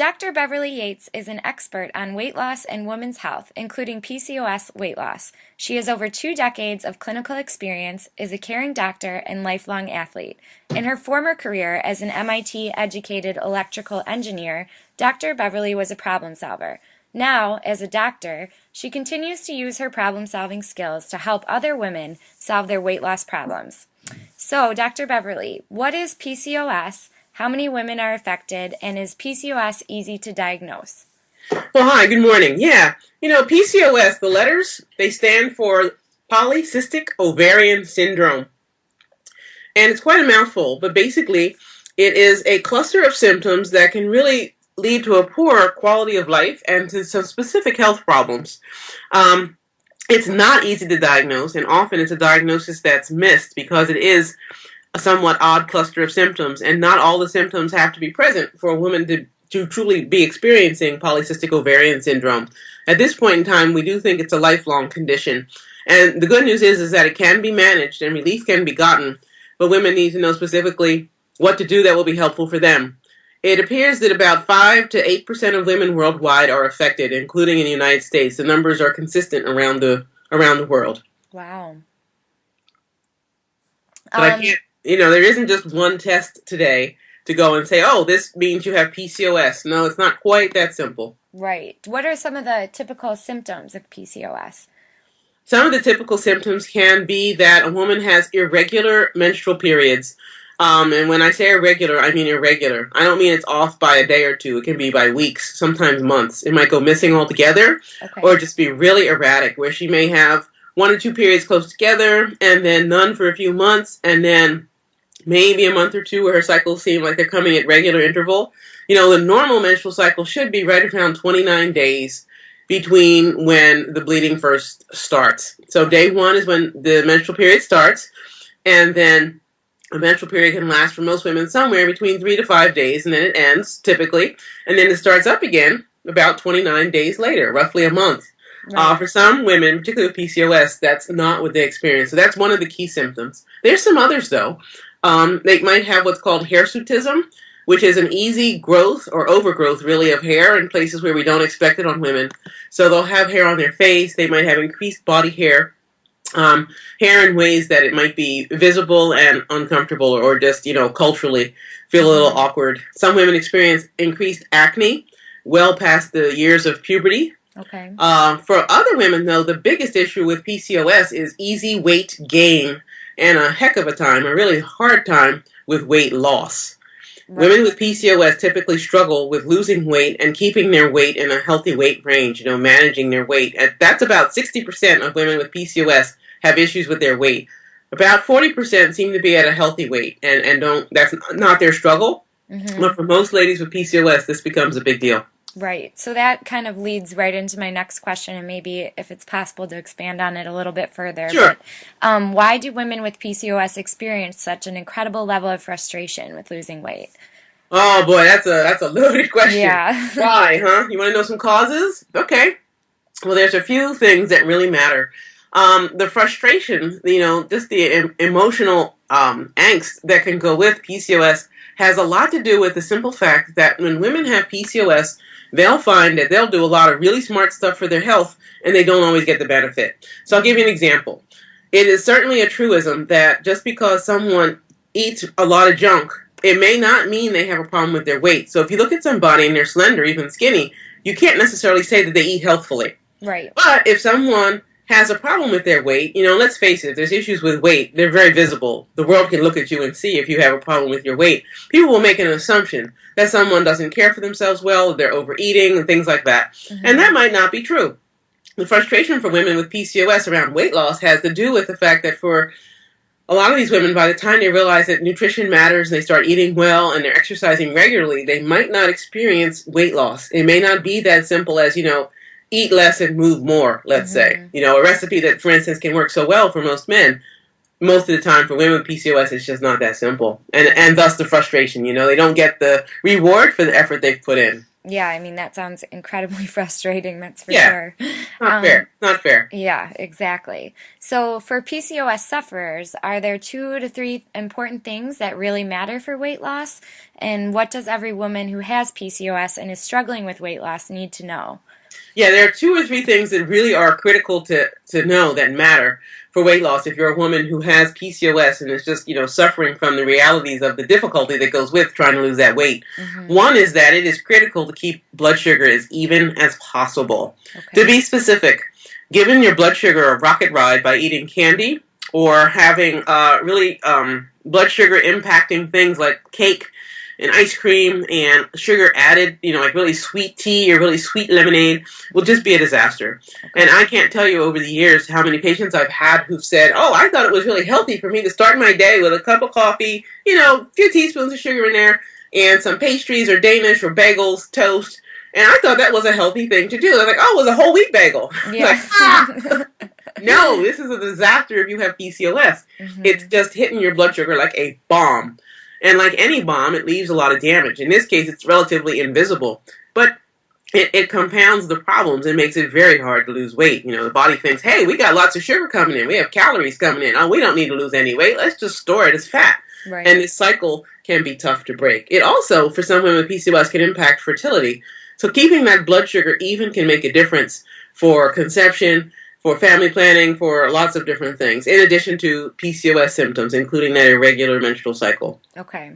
Dr. Beverly Yates is an expert on weight loss and women's health, including PCOS weight loss. She has over 2 decades of clinical experience, is a caring doctor, and lifelong athlete. In her former career as an MIT-educated electrical engineer, Dr. Beverly was a problem solver. Now, as a doctor, she continues to use her problem-solving skills to help other women solve their weight loss problems. So, Dr. Beverly, what is PCOS? How many women are affected, and is PCOS easy to diagnose? Well, hi, good morning. Yeah, PCOS, the letters, they stand for Polycystic Ovarian Syndrome. And it's quite a mouthful, but basically it is a cluster of symptoms that can really lead to a poor quality of life and to some specific health problems. It's not easy to diagnose, and often it's a diagnosis that's missed because it is a somewhat odd cluster of symptoms, and not all the symptoms have to be present for a woman to truly be experiencing polycystic ovarian syndrome. At this point in time, we do think it's a lifelong condition. And the good news is that it can be managed and relief can be gotten, but women need to know specifically what to do that will be helpful for them. It appears that about 5 to 8% of women worldwide are affected, including in the United States. The numbers are consistent around the world. Wow. But I can't, there isn't just one test today to go and say, oh, this means you have PCOS. No, it's not quite that simple. Right. What are some of the typical symptoms of PCOS? Some of the typical symptoms can be that a woman has irregular menstrual periods. And when I say irregular, I mean irregular. I don't mean it's off by a day or two. It can be by weeks, sometimes months. It might go missing altogether, or just be really erratic, where she may have 1 or 2 periods close together, and then none for a few months, and then maybe a month or 2 where her cycles seem like they're coming at regular interval. The normal menstrual cycle should be right around 29 days between when the bleeding first starts. So day 1 is when the menstrual period starts, and then a menstrual period can last for most women somewhere between 3 to 5 days, and then it ends, typically, and then it starts up again about 29 days later, roughly a month. Right. For some women, particularly with PCOS, that's not what they experience. So that's one of the key symptoms. There's some others, though. They might have what's called hirsutism, which is an easy growth or overgrowth, really, of hair in places where we don't expect it on women. So they'll have hair on their face. They might have increased body hair. Hair in ways that it might be visible and uncomfortable, or just, culturally feel a little awkward. Some women experience increased acne well past the years of puberty. Okay. For other women, though, the biggest issue with PCOS is easy weight gain and a heck of a time, a really hard time with weight loss. Right. Women with PCOS typically struggle with losing weight and keeping their weight in a healthy weight range, managing their weight. That's about 60% of women with PCOS have issues with their weight. About 40% seem to be at a healthy weight and that's not their struggle. Mm-hmm. But for most ladies with PCOS, this becomes a big deal. Right. So that kind of leads right into my next question, and maybe if it's possible to expand on it a little bit further. Sure. But, why do women with PCOS experience such an incredible level of frustration with losing weight? Oh boy, that's a loaded question. Yeah. Why, huh? You want to know some causes? Okay. Well, there's a few things that really matter. The frustration, just the emotional angst that can go with PCOS has a lot to do with the simple fact that when women have PCOS, they'll find that they'll do a lot of really smart stuff for their health, and they don't always get the benefit. So I'll give you an example. It is certainly a truism that just because someone eats a lot of junk, it may not mean they have a problem with their weight. So if you look at somebody and they're slender, even skinny, you can't necessarily say that they eat healthfully. Right. But if someone has a problem with their weight, let's face it, if there's issues with weight, they're very visible. The world can look at you and see if you have a problem with your weight. People will make an assumption that someone doesn't care for themselves well, they're overeating, and things like that. Mm-hmm. And that might not be true. The frustration for women with PCOS around weight loss has to do with the fact that for a lot of these women, by the time they realize that nutrition matters and they start eating well and they're exercising regularly, they might not experience weight loss. It may not be that simple as, eat less and move more, let's say. A recipe that, for instance, can work so well for most men. Most of the time for women with PCOS, it's just not that simple. And thus the frustration, they don't get the reward for the effort they've put in. Yeah, I mean, that sounds incredibly frustrating, that's for sure. Not fair. Not fair. Yeah, exactly. So for PCOS sufferers, are there 2 to 3 important things that really matter for weight loss? And what does every woman who has PCOS and is struggling with weight loss need to know? Yeah, there are 2 or 3 things that really are critical to know that matter for weight loss if you're a woman who has PCOS and is just, suffering from the realities of the difficulty that goes with trying to lose that weight. One is that it is critical to keep blood sugar as even as possible. To be specific, giving your blood sugar a rocket ride by eating candy or having blood sugar impacting things like cake and ice cream and sugar added, like really sweet tea or really sweet lemonade will just be a disaster. And I can't tell you over the years how many patients I've had who've said, oh, I thought it was really healthy for me to start my day with a cup of coffee, a few teaspoons of sugar in there and some pastries or Danish or bagels, toast. And I thought that was a healthy thing to do. They're like, oh, it was a whole wheat bagel. Yeah. No, this is a disaster if you have PCOS. It's just hitting your blood sugar like a bomb. And like any bomb, it leaves a lot of damage. In this case, it's relatively invisible. But it compounds the problems and makes it very hard to lose weight. The body thinks, hey, we got lots of sugar coming in. We have calories coming in. Oh, we don't need to lose any weight. Let's just store it as fat. Right. And this cycle can be tough to break. It also, for some women with PCOS, can impact fertility. So keeping that blood sugar even can make a difference for conception, for family planning, for lots of different things, in addition to PCOS symptoms, including that irregular menstrual cycle. Okay.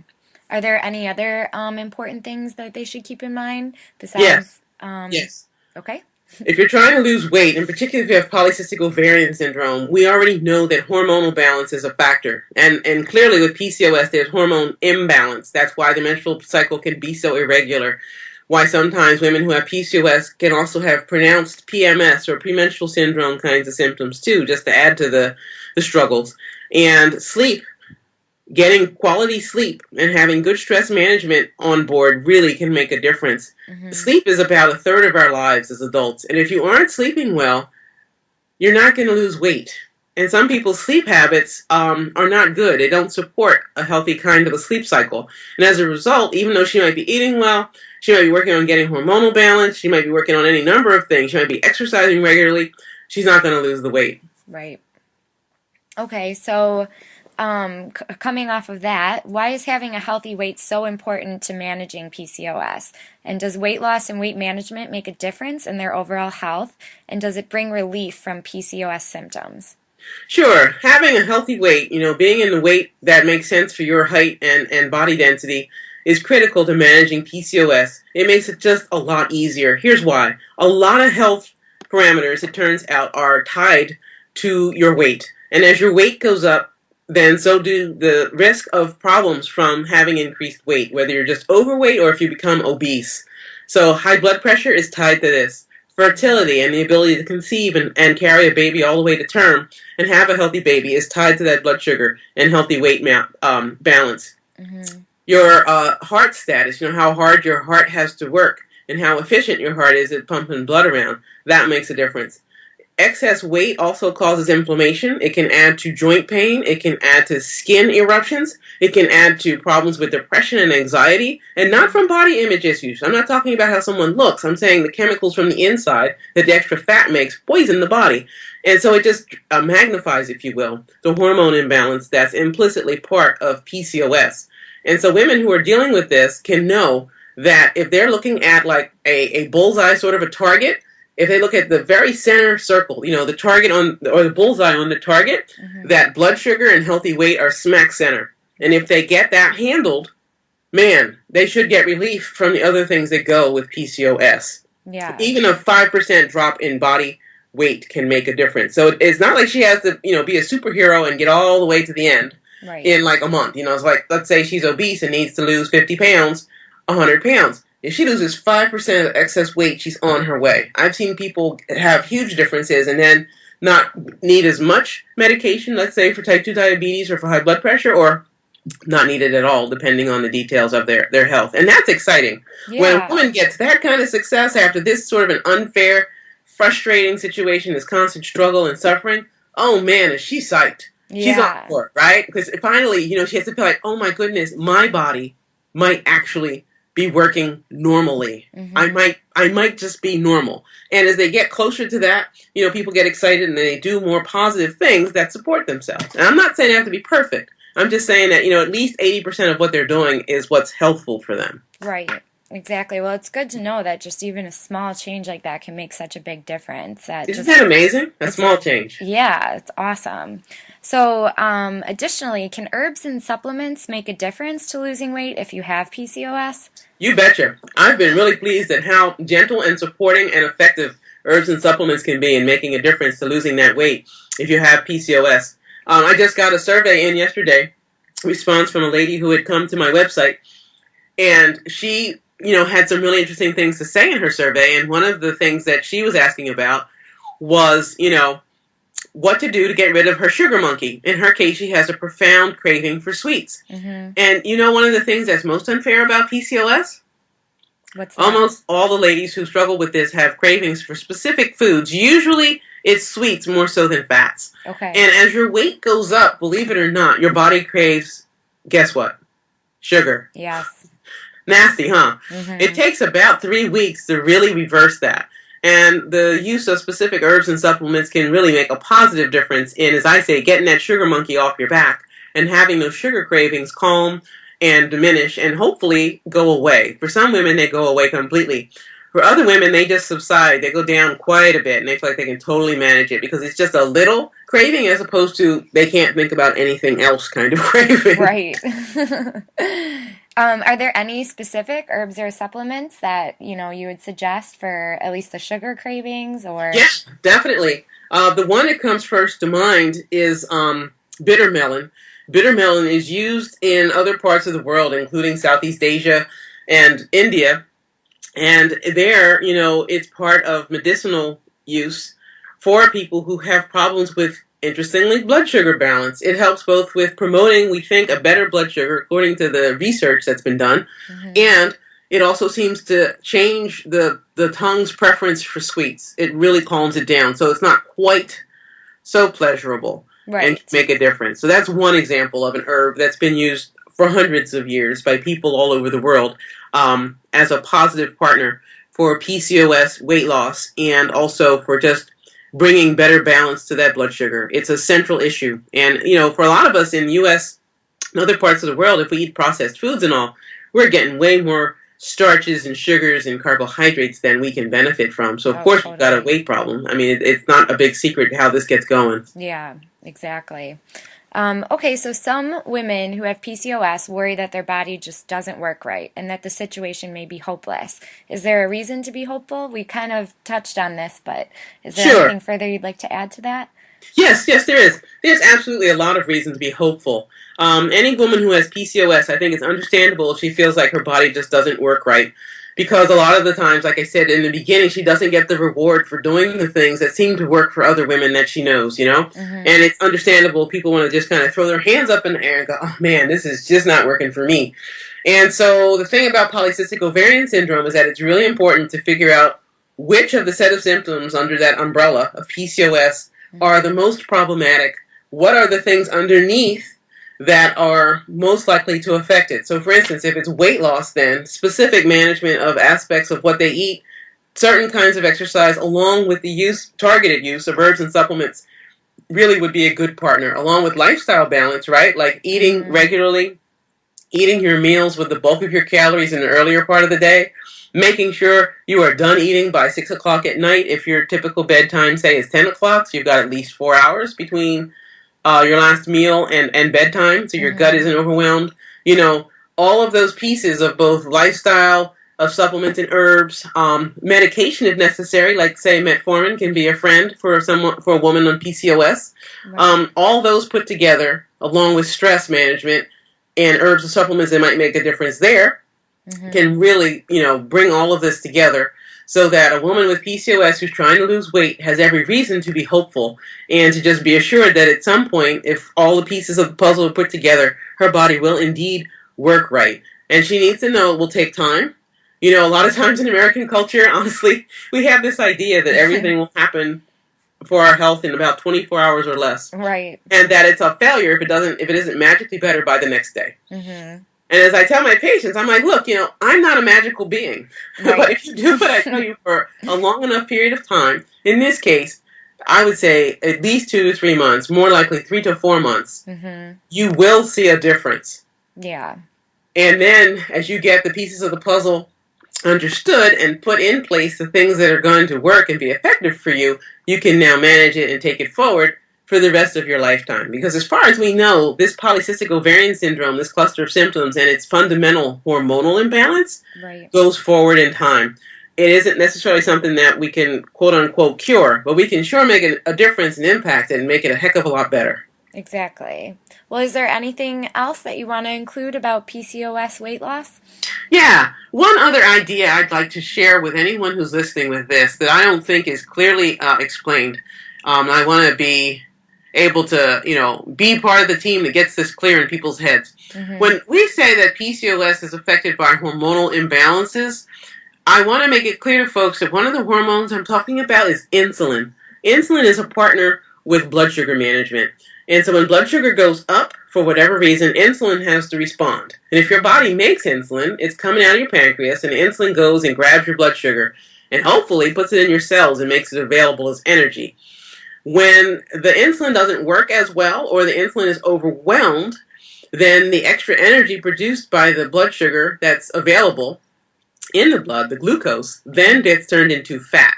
Are there any other important things that they should keep in mind besides? Yes. Yes. Okay. If you're trying to lose weight, in particular if you have Polycystic Ovarian Syndrome, we already know that hormonal balance is a factor. And clearly with PCOS, there's hormone imbalance. That's why the menstrual cycle can be so irregular. Why sometimes women who have PCOS can also have pronounced PMS or premenstrual syndrome kinds of symptoms too, just to add to the struggles. And sleep, getting quality sleep and having good stress management on board really can make a difference. Sleep is about a third of our lives as adults. And if you aren't sleeping well, you're not going to lose weight. And some people's sleep habits are not good. They don't support a healthy kind of a sleep cycle. And as a result, even though she might be eating well, she might be working on getting hormonal balance, she might be working on any number of things, she might be exercising regularly, she's not going to lose the weight. Right. Okay, so coming off of that, why is having a healthy weight so important to managing PCOS? And does weight loss and weight management make a difference in their overall health? And does it bring relief from PCOS symptoms? Sure. Having a healthy weight, being in the weight that makes sense for your height and body density is critical to managing PCOS. It makes it just a lot easier. Here's why. A lot of health parameters, it turns out, are tied to your weight. And as your weight goes up, then so do the risk of problems from having increased weight, whether you're just overweight or if you become obese. So high blood pressure is tied to this. Fertility and the ability to conceive and carry a baby all the way to term and have a healthy baby is tied to that blood sugar and healthy weight balance. Your heart status, how hard your heart has to work and how efficient your heart is at pumping blood around, that makes a difference. Excess weight also causes inflammation. It can add to joint pain. It can add to skin eruptions. It can add to problems with depression and anxiety, and not from body image issues. I'm not talking about how someone looks. I'm saying the chemicals from the inside that the extra fat makes poison the body. And so it just magnifies, if you will, the hormone imbalance that's implicitly part of PCOS. And so women who are dealing with this can know that if they're looking at like a bullseye sort of a target, if they look at the very center circle, the target or the bullseye on the target, that blood sugar and healthy weight are smack center. And if they get that handled, man, they should get relief from the other things that go with PCOS. Yeah. Even a 5% drop in body weight can make a difference. So it's not like she has to, be a superhero and get all the way to the end in like a month. It's like, let's say she's obese and needs to lose 50 pounds, 100 pounds. If she loses 5% of excess weight, she's on her way. I've seen people have huge differences and then not need as much medication, let's say for type 2 diabetes or for high blood pressure, or not need it at all, depending on the details of their health. And that's exciting. Yeah. When a woman gets that kind of success after this sort of an unfair, frustrating situation, this constant struggle and suffering, oh man, is she psyched. Yeah. She's on board, right? Because finally, she has to feel like, oh my goodness, my body might actually be working normally. I might just be normal. And as they get closer to that, people get excited and they do more positive things that support themselves. And I'm not saying they have to be perfect. I'm just saying that, at least 80% of what they're doing is what's healthful for them. Right. Exactly. Well, it's good to know that just even a small change like that can make such a big difference. Isn't that amazing? A small change. Yeah, it's awesome. So, additionally, can herbs and supplements make a difference to losing weight if you have PCOS? You betcha. I've been really pleased at how gentle and supporting and effective herbs and supplements can be in making a difference to losing that weight if you have PCOS. I just got a survey in yesterday, response from a lady who had come to my website, and she had some really interesting things to say in her survey, and one of the things that she was asking about was, what to do to get rid of her sugar monkey. In her case, she has a profound craving for sweets. Mm-hmm. And one of the things that's most unfair about PCOS? What's that? Almost all the ladies who struggle with this have cravings for specific foods. Usually, it's sweets more so than fats. Okay. And as your weight goes up, believe it or not, your body craves, guess what? Sugar. Yes. Nasty, huh? Mm-hmm. It takes about 3 weeks to really reverse that. And the use of specific herbs and supplements can really make a positive difference in, as I say, getting that sugar monkey off your back and having those sugar cravings calm and diminish and hopefully go away. For some women, they go away completely. For other women, they just subside. They go down quite a bit, and they feel like they can totally manage it because it's just a little craving as opposed to they can't think about anything else kind of craving. Right. Are there any specific herbs or supplements that, you would suggest for at least the sugar cravings? Or Yeah, definitely. The one that comes first to mind is bitter melon. Bitter melon is used in other parts of the world, including Southeast Asia and India. And there, it's part of medicinal use for people who have problems with, interestingly, blood sugar balance. It helps both with promoting, we think, a better blood sugar, according to the research that's been done. Mm-hmm. And it also seems to change the tongue's preference for sweets. It really calms it down. So it's not quite so pleasurable. Right. And make a difference. So that's one example of an herb that's been used for hundreds of years by people all over the world as a positive partner for PCOS weight loss and also for just bringing better balance to that blood sugar. It's a central issue. And, for a lot of us in the U.S. and other parts of the world, if we eat processed foods and all, we're getting way more starches and sugars and carbohydrates than we can benefit from. So, of course, totally. We've got a weight problem. I mean, it's not a big secret how this gets going. Yeah, exactly. Okay, so some women who have PCOS worry that their body just doesn't work right and that the situation may be hopeless. Is there a reason to be hopeful? We kind of touched on this, but is there anything further you'd like to add to that? Yes, there is. There's absolutely a lot of reason to be hopeful. Any woman who has PCOS, I think it's understandable if she feels like her body just doesn't work right. Because a lot of the times, like I said in the beginning, she doesn't get the reward for doing the things that seem to work for other women that she knows, Mm-hmm. And it's understandable. People want to just kind of throw their hands up in the air and go, oh man, this is just not working for me. And so the thing about Polycystic Ovarian Syndrome is that it's really important to figure out which of the set of symptoms under that umbrella of PCOS are the most problematic. What are the things underneath that are most likely to affect it? So, for instance, if it's weight loss, then specific management of aspects of what they eat, certain kinds of exercise, along with the targeted use of herbs and supplements, really would be a good partner, along with lifestyle balance, right? Like eating regularly, eating your meals with the bulk of your calories in the earlier part of the day, making sure you are done eating by 6 o'clock at night. If your typical bedtime, say, is 10 o'clock, so you've got at least 4 hours between your last meal and bedtime, so your gut isn't overwhelmed. All of those pieces of both lifestyle, of supplements and herbs, medication if necessary, like say metformin can be a friend for a woman on PCOS. Right. All those put together, along with stress management and herbs and supplements that might make a difference there, can really, bring all of this together. So that a woman with PCOS who's trying to lose weight has every reason to be hopeful and to just be assured that at some point, if all the pieces of the puzzle are put together, her body will indeed work right. And she needs to know it will take time. A lot of times in American culture, honestly, we have this idea that everything will happen for our health in about 24 hours or less. Right. And that it's a failure if it isn't magically better by the next day. Mm-hmm. And as I tell my patients, I'm like, look, I'm not a magical being. Right. But if you do what I tell you for a long enough period of time, in this case, I would say at least 2 to 3 months, more likely 3 to 4 months, you will see a difference. Yeah. And then as you get the pieces of the puzzle understood and put in place the things that are going to work and be effective for you, you can now manage it and take it forward for the rest of your lifetime. Because as far as we know, this polycystic ovarian syndrome, this cluster of symptoms and its fundamental hormonal imbalance goes forward in time. It isn't necessarily something that we can quote-unquote cure, but we can sure make a difference and impact it and make it a heck of a lot better. Exactly. Well, is there anything else that you want to include about PCOS weight loss? Yeah. One other idea I'd like to share with anyone who's listening with this that I don't think is clearly explained. I want to be able to, be part of the team that gets this clear in people's heads. When we say that PCOS is affected by hormonal imbalances, I want to make it clear to folks that one of the hormones I'm talking about is insulin. Insulin is a partner with blood sugar management. And so when blood sugar goes up, for whatever reason, insulin has to respond. And if your body makes insulin, it's coming out of your pancreas, and insulin goes and grabs your blood sugar and hopefully puts it in your cells and makes it available as energy. When the insulin doesn't work as well, or the insulin is overwhelmed, then the extra energy produced by the blood sugar that's available in the blood, the glucose, then gets turned into fat.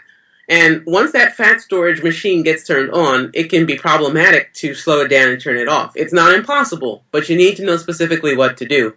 And once that fat storage machine gets turned on, it can be problematic to slow it down and turn it off. It's not impossible, but you need to know specifically what to do.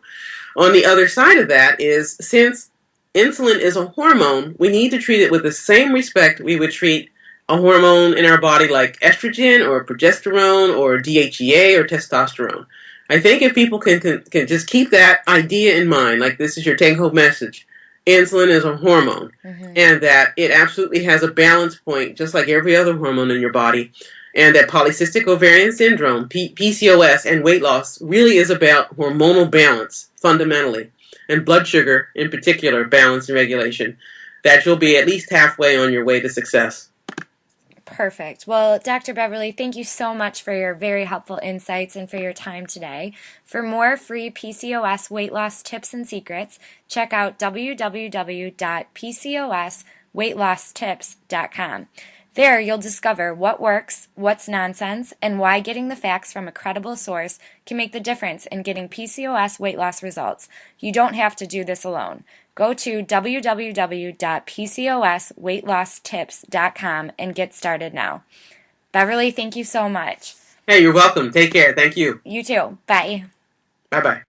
On the other side of that is, since insulin is a hormone, we need to treat it with the same respect we would treat a hormone in our body like estrogen or progesterone or DHEA or testosterone. I think if people can just keep that idea in mind, like this is your take-home message, insulin is a hormone, and that it absolutely has a balance point, just like every other hormone in your body, and that polycystic ovarian syndrome, PCOS, and weight loss really is about hormonal balance, fundamentally, and blood sugar, in particular, balance and regulation, that you'll be at least halfway on your way to success. Perfect. Well, Dr. Beverly, thank you so much for your very helpful insights and for your time today. For more free PCOS weight loss tips and secrets, check out www.pcosweightlosstips.com. There, you'll discover what works, what's nonsense, and why getting the facts from a credible source can make the difference in getting PCOS weight loss results. You don't have to do this alone. Go to www.pcosweightlosstips.com and get started now. Beverly, thank you so much. Hey, you're welcome. Take care. Thank you. You too. Bye. Bye-bye.